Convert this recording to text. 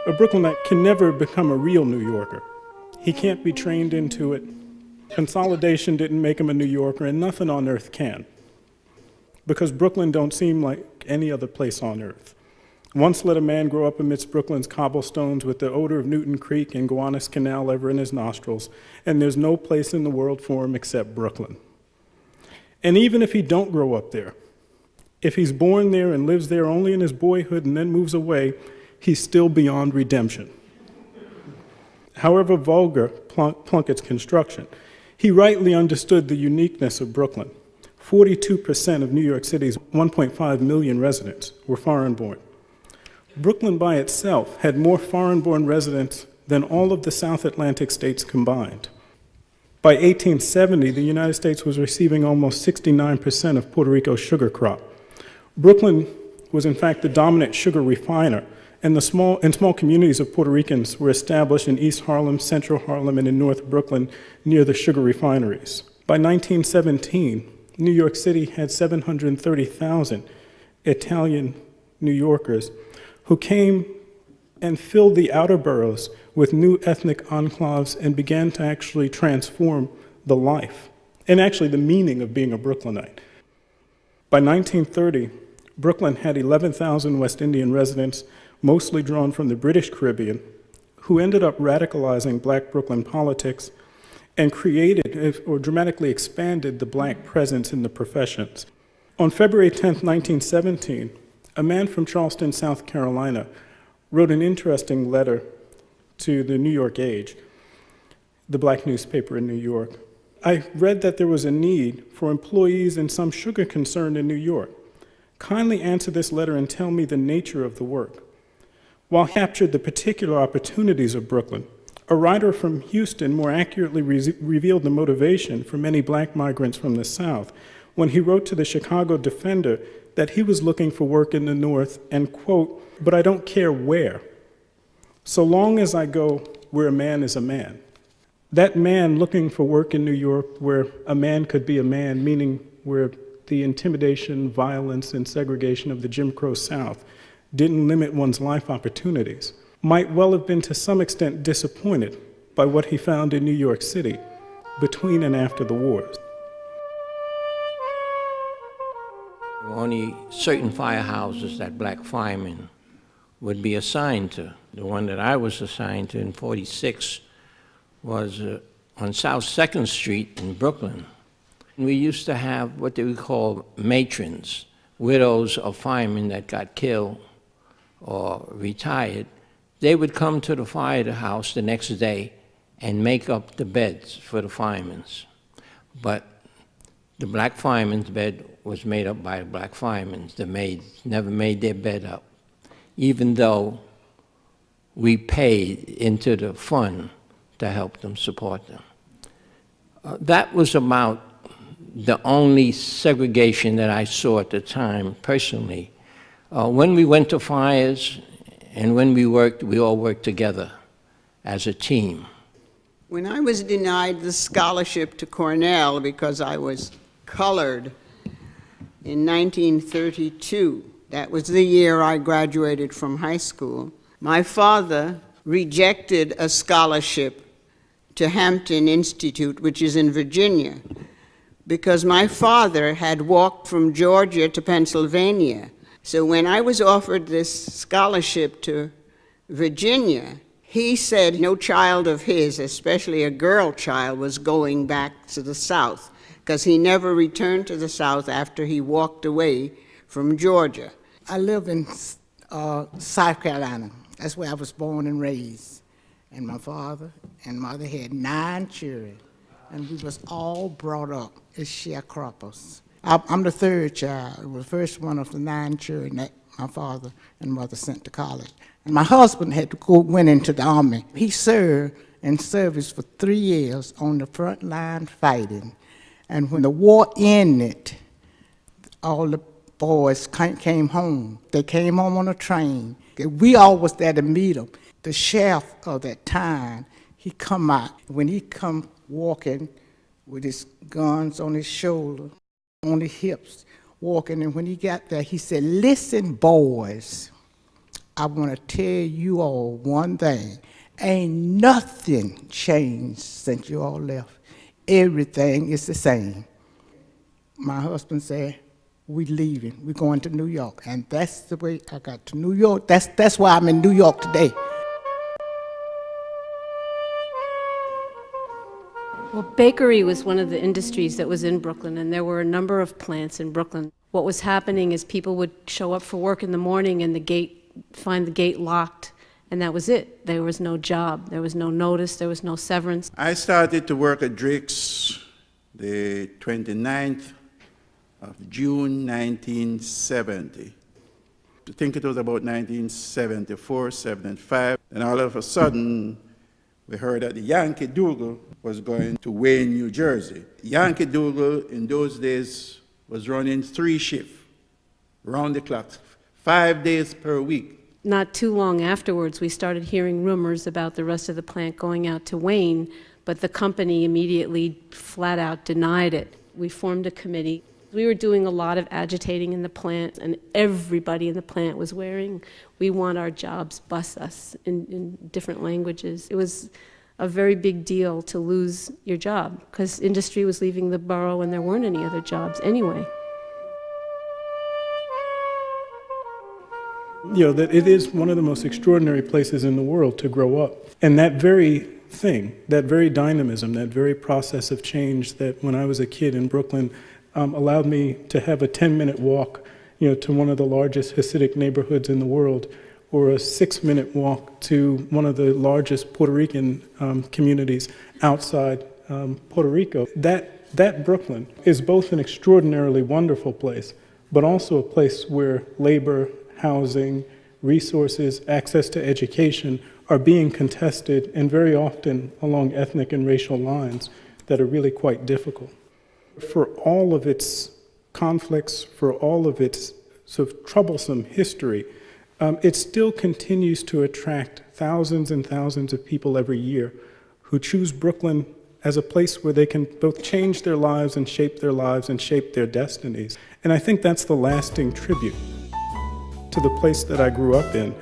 A Brooklynite can never become a real New Yorker. He can't be trained into it. Consolidation didn't make him a New Yorker, and nothing on earth can. Because Brooklyn don't seem like any other place on earth. Once let a man grow up amidst Brooklyn's cobblestones with the odor of Newton Creek and Gowanus Canal ever in his nostrils, and there's no place in the world for him except Brooklyn. And even if he don't grow up there, if he's born there and lives there only in his boyhood and then moves away, he's still beyond redemption. However vulgar Plunkett's construction, he rightly understood the uniqueness of Brooklyn. 42% of New York City's 1.5 million residents were foreign-born. Brooklyn by itself had more foreign-born residents than all of the South Atlantic states combined. By 1870, the United States was receiving almost 69% of Puerto Rico's sugar crop. Brooklyn was in fact the dominant sugar refiner, and small communities of Puerto Ricans were established in East Harlem, Central Harlem, and in North Brooklyn near the sugar refineries. By 1917, New York City had 730,000 Italian New Yorkers who came and filled the outer boroughs with new ethnic enclaves and began to actually transform the life and actually the meaning of being a Brooklynite. By 1930, Brooklyn had 11,000 West Indian residents, mostly drawn from the British Caribbean, who ended up radicalizing Black Brooklyn politics and created or dramatically expanded the Black presence in the professions. On February 10, 1917, a man from Charleston, South Carolina, wrote an interesting letter to the New York Age, the Black newspaper in New York. I read that there was a need for employees in some sugar concern in New York. Kindly answer this letter and tell me the nature of the work. While he captured the particular opportunities of Brooklyn, a writer from Houston more accurately revealed the motivation for many Black migrants from the South when he wrote to the Chicago Defender that he was looking for work in the North and, quote, "But I don't care where, so long as I go where a man is a man." That man looking for work in New York where a man could be a man, meaning where the intimidation, violence, and segregation of the Jim Crow South didn't limit one's life opportunities, might well have been to some extent disappointed by what he found in New York City between and after the wars. There were only certain firehouses that Black firemen would be assigned to. The one that I was assigned to in 46 was on South 2nd Street in Brooklyn. We used to have what they would call matrons, widows of firemen that got killed or retired. They would come to the firehouse the next day and make up the beds for the firemen. But the Black fireman's bed was made up by the Black firemen. The maids never made their bed up, even though we paid into the fund to help them support them. That was about the only segregation that I saw at the time personally. When we went to fires and when we worked, we all worked together as a team. When I was denied the scholarship to Cornell because I was colored in 1932, that was the year I graduated from high school, my father rejected a scholarship to Hampton Institute, which is in Virginia, because my father had walked from Georgia to Pennsylvania. So when I was offered this scholarship to Virginia, he said no child of his, especially a girl child, was going back to the South, because he never returned to the South after he walked away from Georgia. I live in South Carolina. That's where I was born and raised. And my father and mother had 9 children, and we was all brought up as sharecroppers. I'm the 3rd child, the first one of the 9 children that my father and mother sent to college. And my husband went into the army. He served in service for 3 years on the front line fighting. And when the war ended, all the boys came home. They came home on a train. We all was there to meet them. The sheriff of that time, he come out. When he come walking with his guns on his shoulder, on his hips, walking, and when he got there, he said, "Listen, boys, I want to tell you all one thing. Ain't nothing changed since you all left. Everything is the same. My husband said, we leaving, we're going to New York. And that's the way I got to New York. That's why I'm in New York today. Well, bakery was one of the industries that was in Brooklyn, and there were a number of plants in Brooklyn. What was happening is people would show up for work in the morning and find the gate locked, and that was it. There was no job, there was no notice, there was no severance. I started to work at Drake's the 29th of June 1970. I think it was about 1974, 75, and all of a sudden we heard that the Yankee Doodle was going to Wayne, New Jersey. Yankee Doodle in those days was running 3 shifts, round the clock, 5 days per week. Not too long afterwards, we started hearing rumors about the rest of the plant going out to Wayne, but the company immediately flat out denied it. We formed a committee. We were doing a lot of agitating in the plant, and everybody in the plant was wearing, "We want our jobs, bus us," in different languages. It was a very big deal to lose your job, because industry was leaving the borough and there weren't any other jobs anyway. You know, that it is one of the most extraordinary places in the world to grow up. And that very thing, that very dynamism, that very process of change that when I was a kid in Brooklyn allowed me to have a 10-minute walk, you know, to one of the largest Hasidic neighborhoods in the world, or a 6-minute walk to one of the largest Puerto Rican communities outside Puerto Rico. That Brooklyn is both an extraordinarily wonderful place, but also a place where labor, housing, resources, access to education are being contested, and very often along ethnic and racial lines that are really quite difficult. For all of its conflicts, for all of its sort of troublesome history, it still continues to attract thousands and thousands of people every year who choose Brooklyn as a place where they can both change their lives and shape their destinies. And I think that's the lasting tribute to the place that I grew up in.